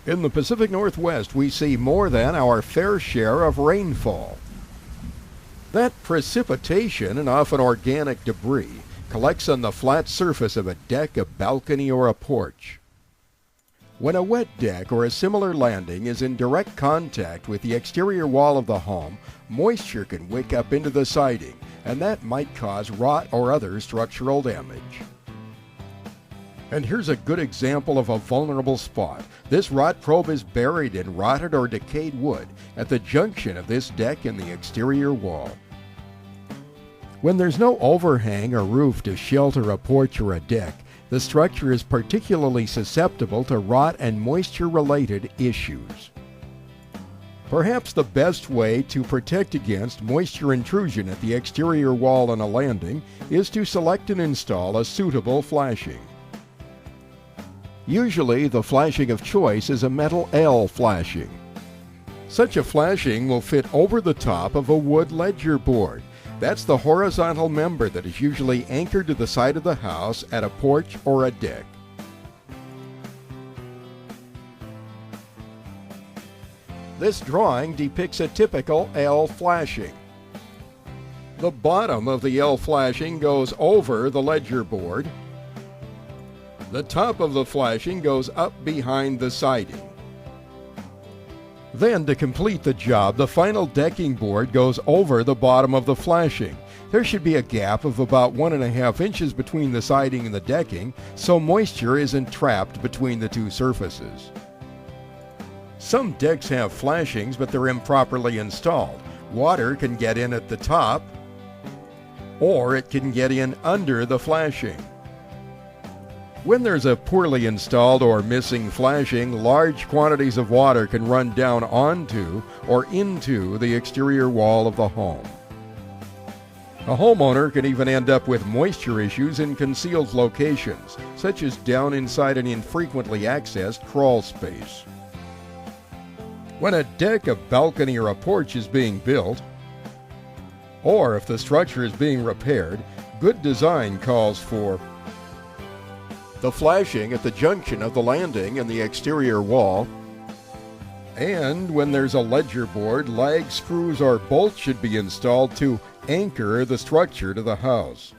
In the Pacific Northwest, we see more than our fair share of rainfall. That precipitation and often organic debris collects on the flat surface of a deck, a balcony, or a porch. When a wet deck or a similar landing is in direct contact with the exterior wall of the home, moisture can wick up into the siding, and that might cause rot or other structural damage. And here's a good example of a vulnerable spot. This rot probe is buried in rotted or decayed wood at the junction of this deck and the exterior wall. When there's no overhang or roof to shelter a porch or a deck, the structure is particularly susceptible to rot and moisture-related issues. Perhaps the best way to protect against moisture intrusion at the exterior wall on a landing is to select and install a suitable flashing. Usually, the flashing of choice is a metal L flashing. Such a flashing will fit over the top of a wood ledger board. That's the horizontal member that is usually anchored to the side of the house at a porch or a deck. This drawing depicts a typical L flashing. The bottom of the L flashing goes over the ledger board. The top of the flashing goes up behind the siding. Then, to complete the job, the final decking board goes over the bottom of the flashing. There should be a gap of about 1.5 inches between the siding and the decking, so moisture isn't trapped between the two surfaces. Some decks have flashings, but they're improperly installed. Water can get in at the top, or it can get in under the flashing. When there's a poorly installed or missing flashing, large quantities of water can run down onto or into the exterior wall of the home. A homeowner can even end up with moisture issues in concealed locations, such as down inside an infrequently accessed crawl space. When a deck, a balcony, or a porch is being built, or if the structure is being repaired, good design calls for the flashing at the junction of the landing and the exterior wall. And when there's a ledger board, lag screws or bolts should be installed to anchor the structure to the house.